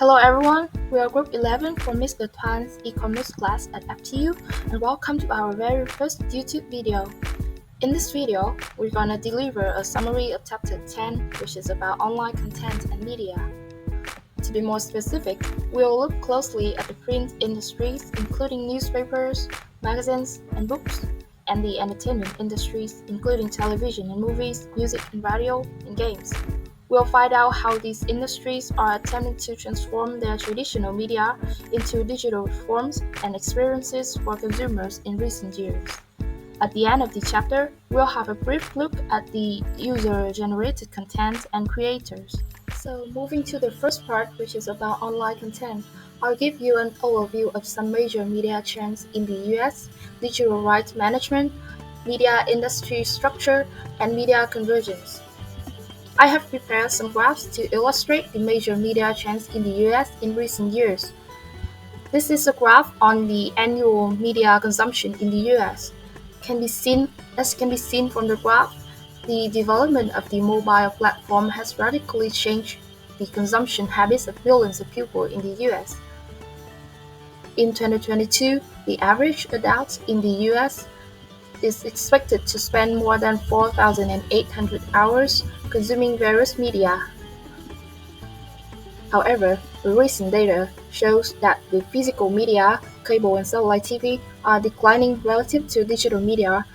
Hello everyone, we are Group 11 from Mr. Thoan's e-commerce class at FTU and welcome to our very first YouTube video. In this video, we're gonna deliver a summary of Chapter 10, which is about online content and media. To be more specific, we'll look closely at the print industries, including newspapers, magazines, and books, and the entertainment industries, including television and movies, music and radio, and games. We'll find out how these industries are attempting to transform their traditional media into digital forms and experiences for consumers in recent years. At the end of the chapter, we'll have a brief look at the user-generated content and creators. So moving to the first part, which is about online content, I'll give you an overview of some major media trends in the US, digital rights management, media industry structure, and media convergence. I have prepared some graphs to illustrate the major media trends in the US in recent years. This is a graph on the annual media consumption in the US. As can be seen from the graph, the development of the mobile platform has radically changed the consumption habits of millions of people in the US. In 2022, the average adult in the US is expected to spend more than 4,800 hours consuming various media. However, the recent data shows that the physical media, cable and satellite TV, are declining relative to digital media,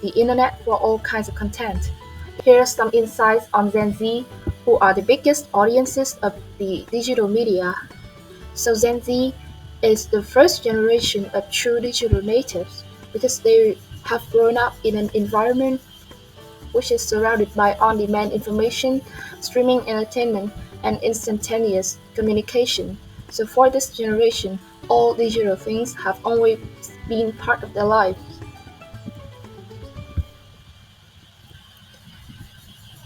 the internet for all kinds of content. Here are some insights on Gen Z, who are the biggest audiences of the digital media. So Gen Z is the first generation of true digital natives because they have grown up in an environment which is surrounded by on-demand information, streaming entertainment, and instantaneous communication. So for this generation, all digital things have always been part of their lives.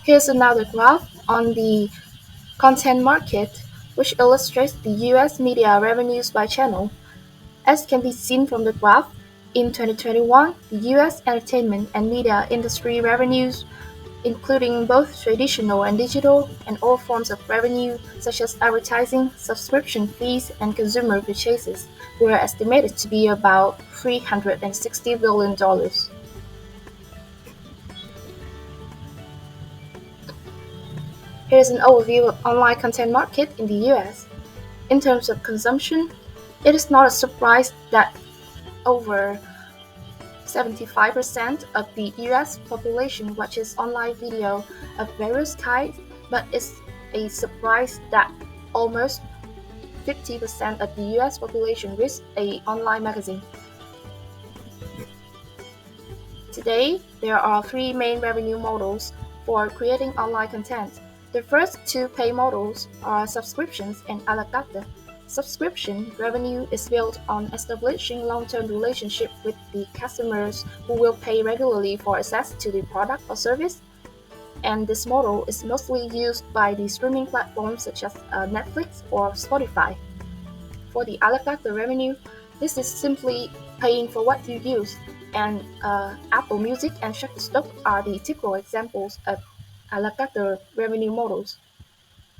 Here's another graph on the content market, which illustrates the US media revenues by channel. As can be seen from the graph, in 2021, the US entertainment and media industry revenues, including both traditional and digital, and all forms of revenue such as advertising, subscription fees, and consumer purchases, were estimated to be about $360 billion. Here's an overview of online content market in the US. In terms of consumption, it is not a surprise that over 75% of the US population watches online video of various kinds, but it's a surprise that almost 50% of the US population reads an online magazine. Today, there are three main revenue models for creating online content. The first two pay models are subscriptions and a la carte. Subscription revenue is built on establishing long-term relationship with the customers who will pay regularly for access to the product or service, and this model is mostly used by the streaming platforms such as Netflix or Spotify. For the a la carte revenue, this is simply paying for what you use, and Apple Music and Shutterstock are the typical examples of a la carte revenue models.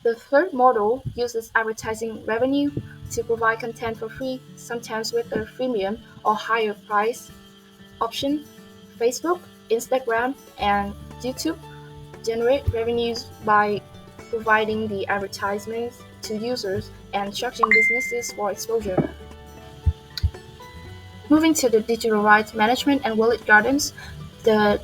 The third model uses advertising revenue to provide content for free, sometimes with a freemium or higher price option. Facebook, Instagram, and YouTube generate revenues by providing the advertisements to users and charging businesses for exposure. Moving to the digital rights management and walled gardens, the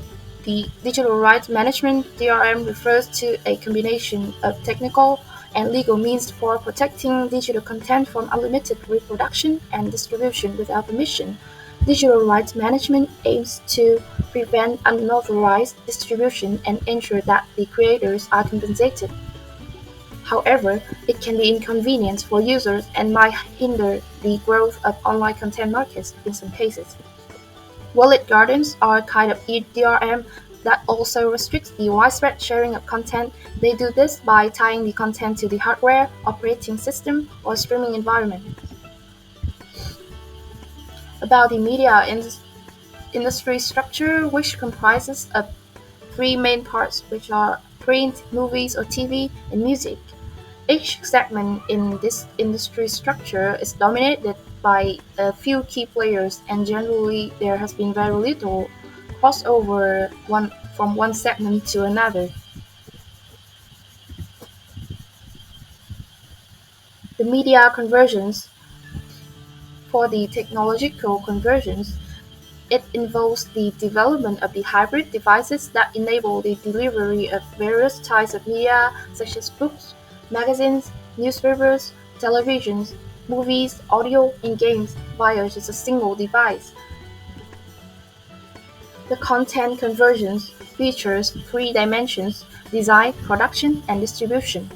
digital rights management (DRM) refers to a combination of technical and legal means for protecting digital content from unlimited reproduction and distribution without permission. Digital rights management aims to prevent unauthorized distribution and ensure that the creators are compensated. However, it can be inconvenient for users and might hinder the growth of online content markets in some cases. Walled gardens are a kind of DRM that also restricts the widespread sharing of content. They do this by tying the content to the hardware, operating system, or streaming environment. About the media industry structure, which comprises of three main parts, which are print, movies or TV, and music. Each segment in this industry structure is dominated by a few key players, and generally there has been very little crossover from one segment to another. The media conversions. For the technological conversions, it involves the development of the hybrid devices that enable the delivery of various types of media such as books, magazines, newspapers, televisions, movies, audio, and games via just a single device. The content conversions features three dimensions: design, production, and distribution.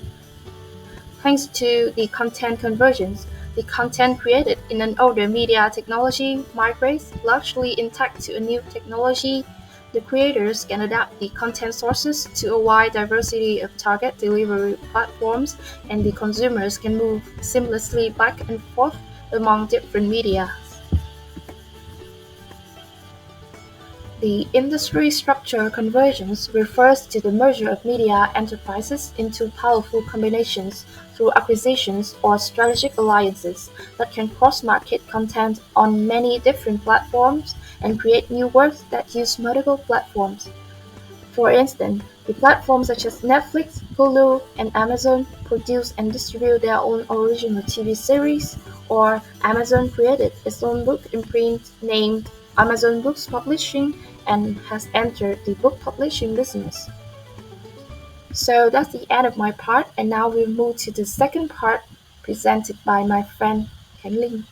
Thanks to the content conversions, the content created in an older media technology migrates largely intact to a new technology. The creators can adapt the content sources to a wide diversity of target delivery platforms, and the consumers can move seamlessly back and forth among different media. The industry structure convergence refers to the merger of media enterprises into powerful combinations through acquisitions or strategic alliances that can cross-market content on many different platforms and create new works that use multiple platforms. For instance, the platforms such as Netflix, Hulu, and Amazon produce and distribute their own original TV series, or Amazon created its own book imprint named Amazon Books Publishing and has entered the book publishing business. So that's the end of my part, and now we'll move to the second part presented by my friend Khanh Linh.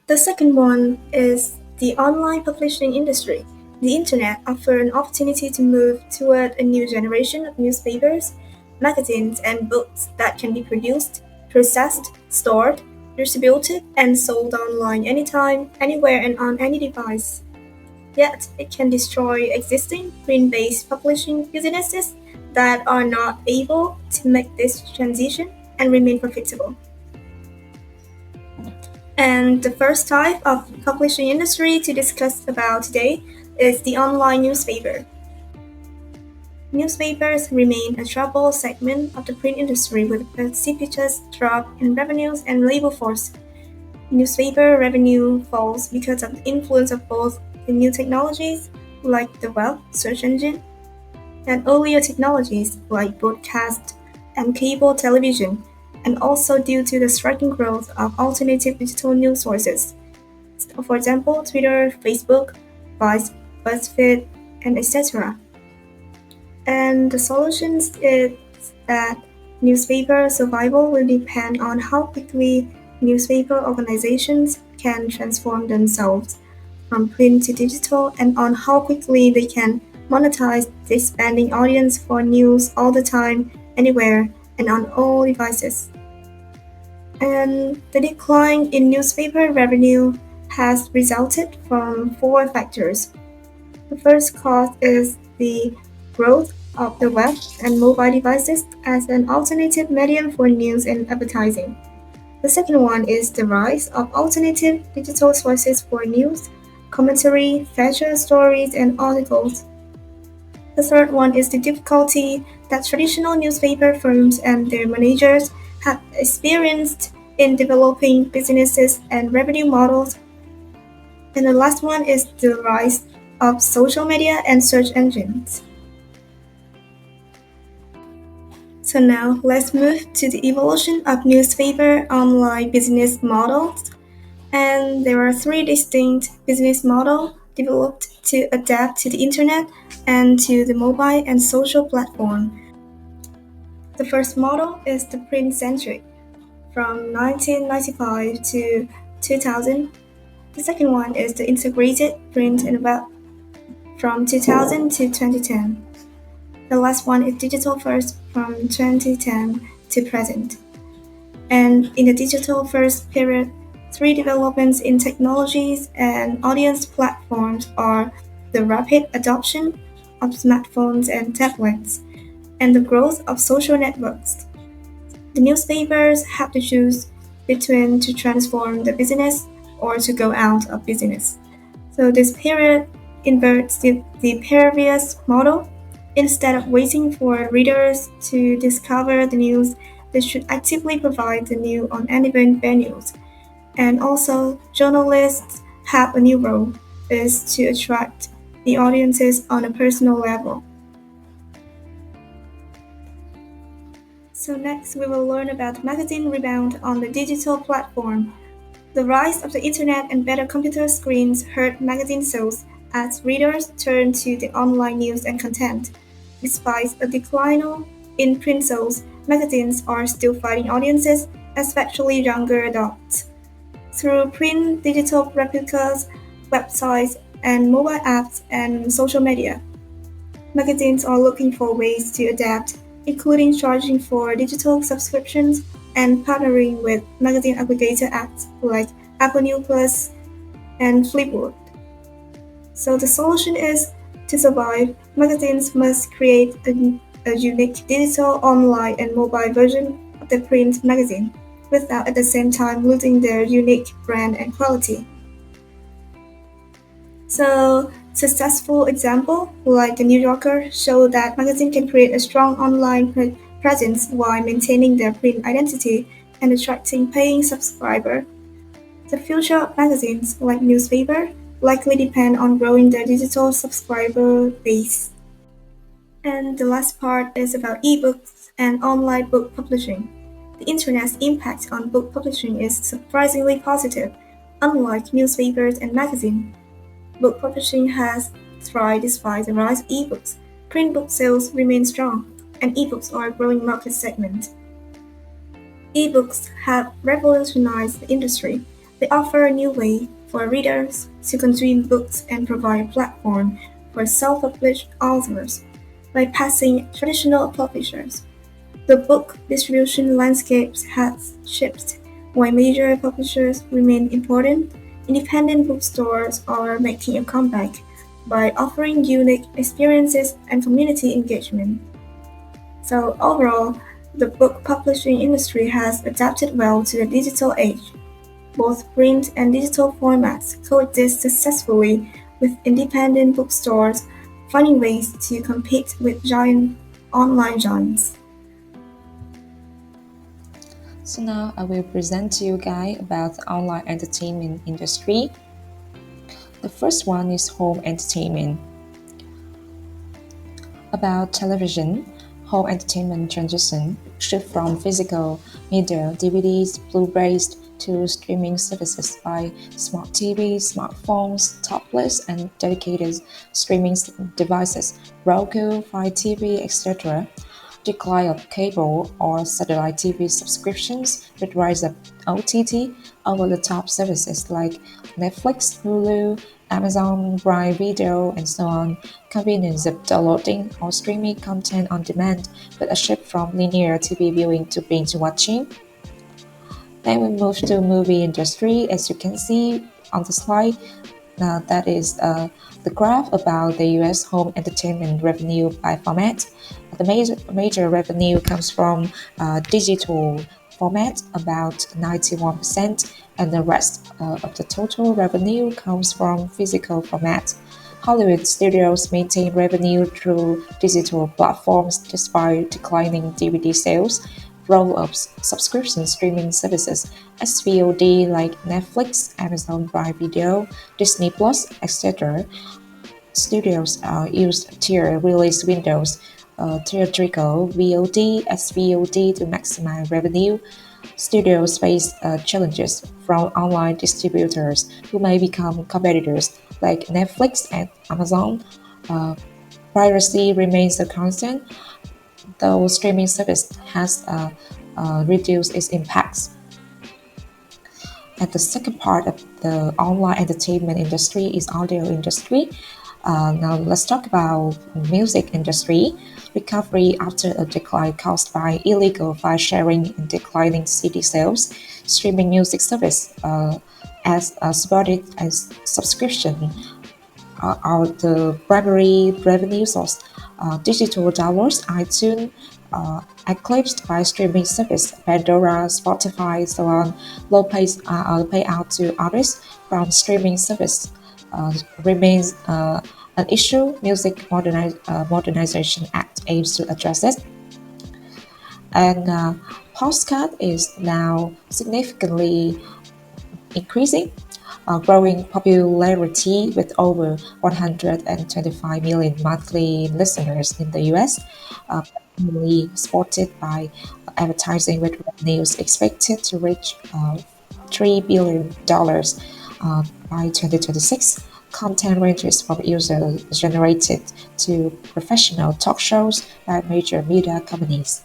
The second one is the online publishing industry. The internet offers an opportunity to move toward a new generation of newspapers, magazines, and books that can be produced, processed, stored, distributed, and sold online anytime, anywhere, and on any device. Yet, it can destroy existing print-based publishing businesses that are not able to make this transition and remain profitable. And the first type of publishing industry to discuss about today is the online newspaper. Newspapers remain a troubled segment of the print industry with a precipitous drop in revenues and labor force. Newspaper revenue falls because of the influence of both the new technologies, like the web search engine, and earlier technologies like broadcast and cable television, and also due to the striking growth of alternative digital news sources. For example, Twitter, Facebook, Vice, BuzzFeed, and etc. And the solutions is that newspaper survival will depend on how quickly newspaper organizations can transform themselves from print to digital and on how quickly they can monetize the expanding audience for news all the time, anywhere, and on all devices. And the decline in newspaper revenue has resulted from four factors. The first cause is the growth of the web and mobile devices as an alternative medium for news and advertising. The second one is the rise of alternative digital sources for news, commentary, feature stories, and articles. The third one is the difficulty that traditional newspaper firms and their managers have experienced in developing businesses and revenue models. And the last one is the rise of social media and search engines. So now let's move to the evolution of newspaper online business models. And there are three distinct business models developed to adapt to the internet and to the mobile and social platform. The first model is the print-centric from 1995 to 2000. The second one is the integrated print and web from 2000 to 2010. The last one is digital first from 2010 to present. And in the digital first period, three developments in technologies and audience platforms are the rapid adoption of smartphones and tablets and the growth of social networks. The newspapers have to choose between to transform the business or to go out of business. So this period inverts the previous model. Instead of waiting for readers to discover the news, they should actively provide the news on an event venues. And also, journalists have a new role, is to attract the audiences on a personal level. So next, we will learn about magazine rebound on the digital platform. The rise of the internet and better computer screens hurt magazine sales as readers turn to the online news and content. Despite a decline in print sales, magazines are still finding audiences, especially younger adults. Through print, digital replicas, websites, and mobile apps and social media, magazines are looking for ways to adapt, including charging for digital subscriptions and partnering with magazine aggregator apps like Apple News Plus and Flipboard. So the solution is to survive, magazines must create a unique digital, online, and mobile version of the print magazine, without at the same time losing their unique brand and quality. So, successful example like the New Yorker show that magazine can create a strong online presence while maintaining their print identity and attracting paying subscribers. The future of magazines, like newspaper, likely depend on growing their digital subscriber base. And the last part is about ebooks and online book publishing. The internet's impact on book publishing is surprisingly positive. Unlike newspapers and magazines, book publishing has thrived despite the rise of ebooks. Print book sales remain strong, and ebooks are a growing market segment. Ebooks have revolutionized the industry. They offer a new way for readers to consume books and provide a platform for self-published authors, bypassing traditional publishers. The book distribution landscape has shifted. While major publishers remain important, independent bookstores are making a comeback by offering unique experiences and community engagement. So overall, the book publishing industry has adapted well to the digital age. Both print and digital formats coexist successfully, with independent bookstores finding ways to compete with giant online giants. So now I will present to you guys about the online entertainment industry. The first one is home entertainment. About television, home entertainment transition shift from physical media, DVDs, Blu-rays to streaming services by smart TVs, smartphones, tablets, and dedicated streaming devices, Roku, Fire TV, etc. Decline of cable or satellite TV subscriptions with rise of OTT over-the-top services like Netflix, Hulu, Amazon Prime Video, and so on. Convenience of downloading or streaming content on demand, with a shift from linear TV viewing to binge watching. Then we move to movie industry. As you can see on the slide, that is the graph about the US home entertainment revenue by format. The major revenue comes from digital format, about 91%, and the rest of the total revenue comes from physical format. Hollywood studios maintain revenue through digital platforms despite declining DVD sales. Role of subscription streaming services SVOD like Netflix, Amazon Prime Video, Disney Plus, etc. Studios use tier release windows, theatrical VOD, SVOD to maximize revenue. Studios face challenges from online distributors who may become competitors like Netflix and Amazon. Piracy remains a constant, though streaming service has reduced its impacts. And the second part of the online entertainment industry is audio industry. Now let's talk about music industry. Recovery after a decline caused by illegal file sharing and declining CD sales. Streaming music service as supported as subscription are the primary revenue source. Digital downloads, iTunes, eclipsed by streaming service, Pandora, Spotify, so on. Low payout to artists from streaming service remains an issue. Music Modernization Act aims to address it. and postcard is now significantly increasing, growing popularity with over 125 million monthly listeners in the US, primarily supported by advertising with revenues expected to reach $3 billion by 2026. Content ranges from user-generated to professional talk shows by major media companies.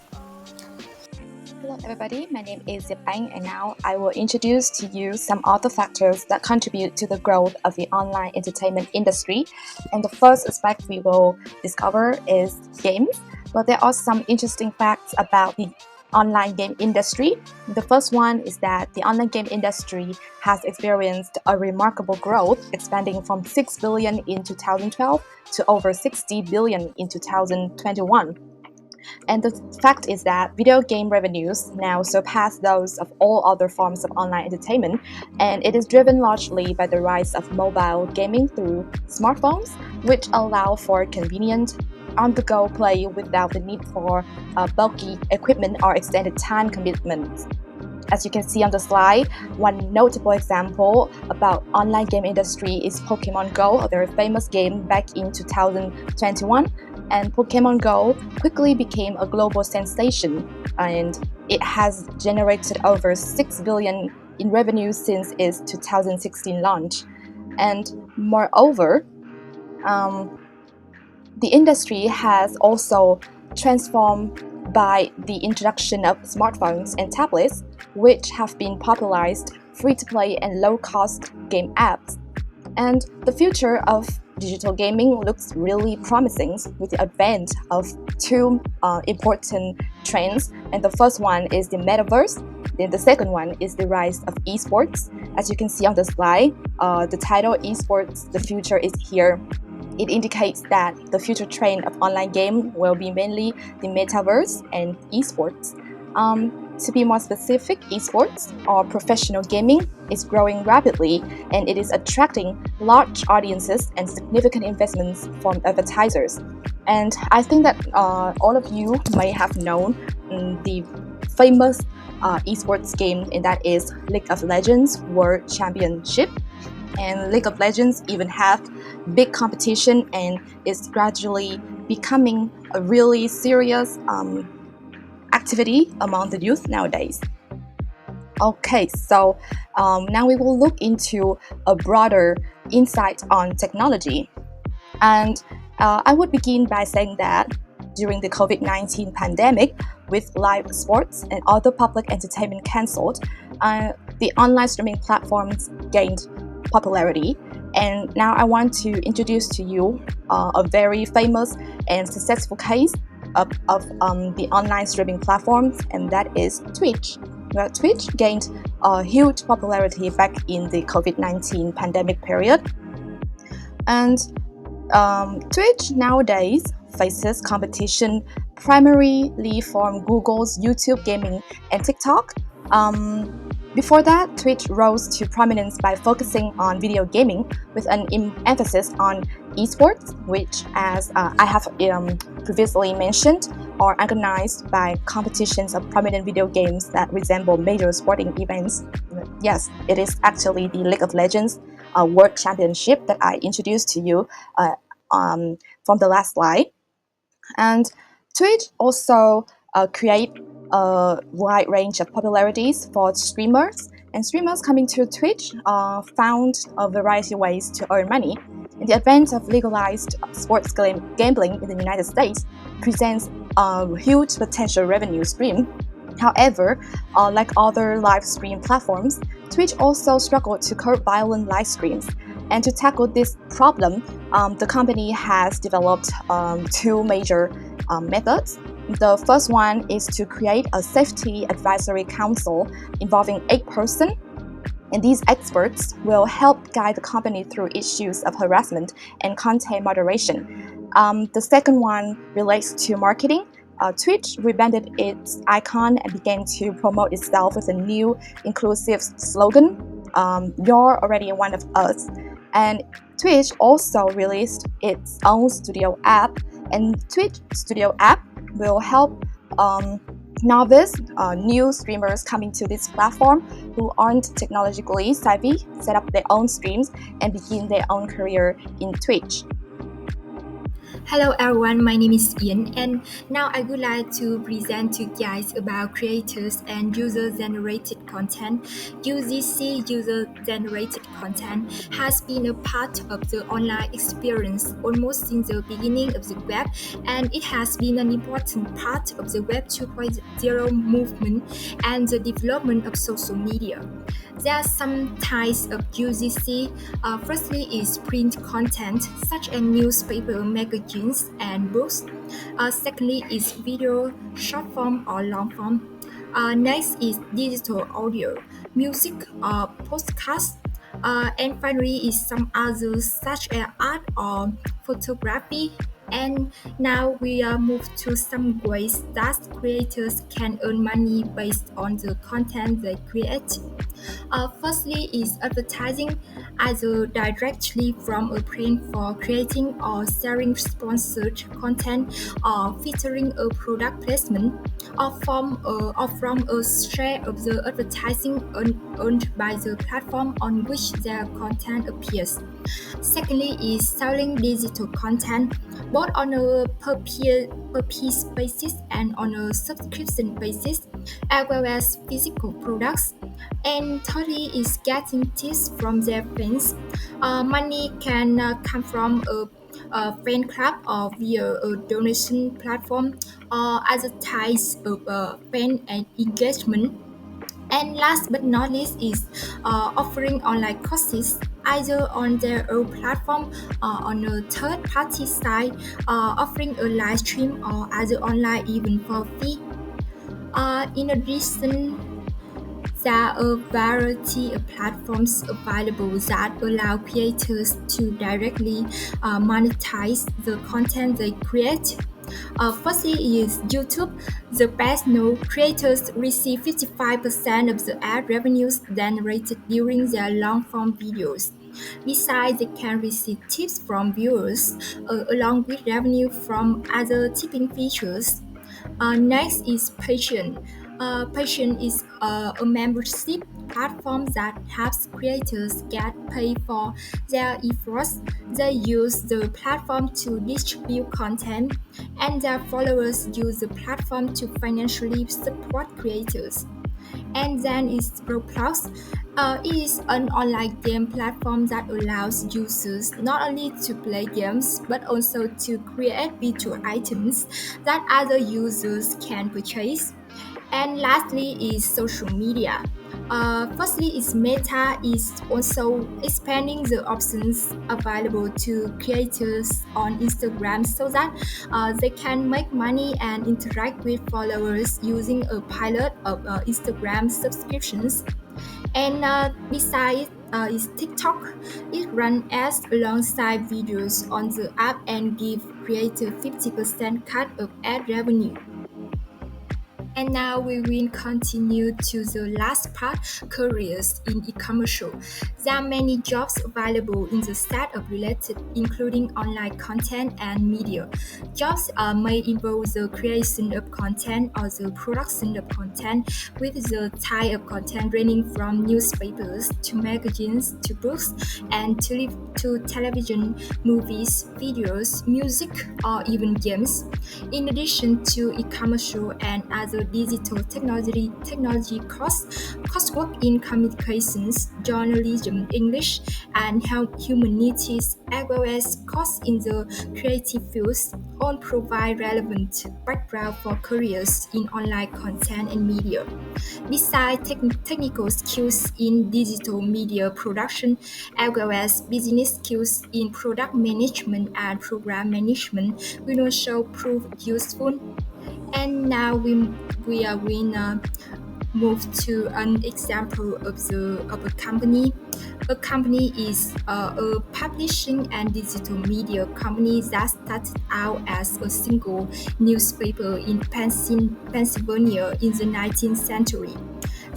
Hello everybody, my name is Diep Anh, and now I will introduce to you some other factors that contribute to the growth of the online entertainment industry. And the first aspect we will discover is games. Well, there are some interesting facts about the online game industry. The first one is that the online game industry has experienced a remarkable growth, expanding from 6 billion in 2012 to over 60 billion in 2021. And the fact is that video game revenues now surpass those of all other forms of online entertainment, and it is driven largely by the rise of mobile gaming through smartphones, which allow for convenient, on-the-go play without the need for bulky equipment or extended time commitments. As you can see on the slide, one notable example about online game industry is Pokemon Go, a very famous game back in 2021. And Pokemon Go quickly became a global sensation, and it has generated over 6 billion in revenue since its 2016 launch. And moreover, the industry has also transformed by the introduction of smartphones and tablets, which have been popularized free-to-play and low-cost game apps. And the future of digital gaming looks really promising with the advent of two important trends. And the first one is the metaverse. Then the second one is the rise of esports. As you can see on the slide, the title Esports, the future is here. It indicates that the future trend of online game will be mainly the metaverse and esports. To be more specific, esports or professional gaming is growing rapidly, and it is attracting large audiences and significant investments from advertisers. And I think that all of you may have known the famous esports game, and that is League of Legends World Championship. And League of Legends even have big competition and is gradually becoming a really serious activity among the youth nowadays. Okay, so now we will look into a broader insight on technology. And I would begin by saying that during the COVID-19 pandemic, with live sports and other public entertainment cancelled, the online streaming platforms gained popularity. And now I want to introduce to you a very famous and successful case of the online streaming platforms, and that is Twitch. Well, Twitch gained a huge popularity back in the COVID-19 pandemic period. And Twitch nowadays faces competition primarily from Google's YouTube Gaming and TikTok. Before that, Twitch rose to prominence by focusing on video gaming with an emphasis on esports, which, as I have previously mentioned, are organized by competitions of prominent video games that resemble major sporting events. Yes, it is actually the League of Legends World Championship that I introduced to you from the last slide. And Twitch also create a wide range of popularities for streamers, and streamers coming to Twitch found a variety of ways to earn money. And the advent of legalized sports gambling in the United States presents a huge potential revenue stream. However, like other live stream platforms, Twitch also struggled to curb violent live streams. And to tackle this problem, the company has developed two major methods. The first one is to create a safety advisory council involving 8 persons, and these experts will help guide the company through issues of harassment and content moderation. The second one relates to marketing. Twitch rebranded its icon and began to promote itself with a new inclusive slogan, "You're already one of us." And Twitch also released its own studio app, and Twitch Studio app will help novice, new streamers coming to this platform who aren't technologically savvy set up their own streams and begin their own career in Twitch. Hello everyone, my name is Yen, and now I would like to present to you guys about creators and user-generated content. UGC, user-generated content, has been a part of the online experience almost since the beginning of the web, and it has been an important part of the Web 2.0 movement and the development of social media. There are some types of UGC. Firstly is print content, such as newspaper, magazines, and books. Secondly is video, short form or long form. Next is digital audio, music or podcast. And finally is some others such as art or photography. And now we are moved to some ways that creators can earn money based on the content they create. Firstly is advertising, either directly from a brand for creating or sharing sponsored content or featuring a product placement, or from a share of the advertising earned by the platform on which their content appears. Secondly is selling digital content, both on a per piece basis and on a subscription basis, as well as physical products. And thirdly is getting tips from their fans. Money can come from a fan club or via a donation platform or other types of fan and engagement. And last but not least is offering online courses either on their own platform or on a third-party site, offering a live stream or other online event for fee. In addition, there are a variety of platforms available that allow creators to directly monetize the content they create. Firstly is YouTube. The best known creators receive 55% of the ad revenues generated during their long-form videos. Besides, they can receive tips from viewers along with revenue from other tipping features. Next is Patreon. Patreon is a membership platform that helps creators get paid for their efforts. They use the platform to distribute content, and their followers use the platform to financially support creators. And then is Roblox. It is an online game platform that allows users not only to play games but also to create virtual items that other users can purchase. And lastly is social media. Firstly is Meta is also expanding the options available to creators on Instagram so that they can make money and interact with followers using a pilot of Instagram subscriptions. And besides is TikTok. It runs ads alongside videos on the app and give creators 50% cut of ad revenue. And now we will continue to the last part, careers in e-commerce. There are many jobs available in the set of related, including online content and media. Jobs may involve the creation of content or the production of content, with the type of content ranging from newspapers to magazines to books and to television, movies, videos, music, or even games. In addition to e-commerce and other digital technology coursework in communications, journalism, English, and humanities, as well as courses in the creative fields, all provide relevant background for careers in online content and media. Besides technical skills in digital media production, as well as business skills in product management and program management, will also prove useful. And now we are going to move to an example of a company. A company is a publishing and digital media company that started out as a single newspaper in Pennsylvania in the 19th century.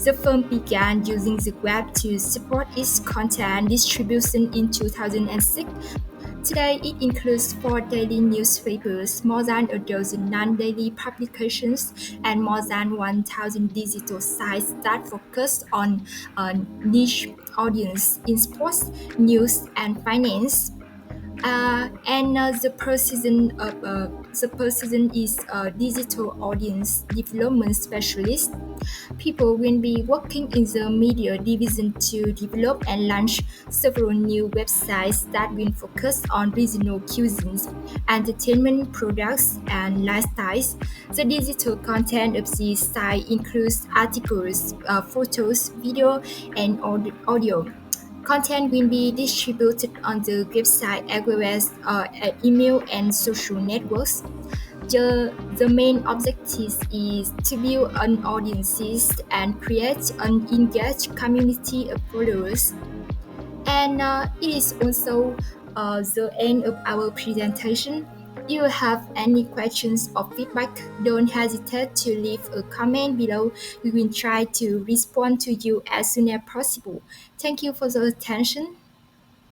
The firm began using the web to support its content distribution in 2006. Today, it includes 4 daily newspapers, more than a dozen non-daily publications, and more than 1,000 digital sites that focus on a niche audience in sports, news, and finance. The person is a digital audience development specialist. People will be working in the media division to develop and launch several new websites that will focus on regional cuisines, entertainment products, and lifestyles. The digital content of the site includes articles, photos, video, and audio. Content will be distributed on the website as well as email and social networks. The main objective is to build an audiences and create an engaged community of followers. And it is also the end of our presentation. If you have any questions or feedback, don't hesitate to leave a comment below. We will try to respond to you as soon as possible. Thank you for the attention.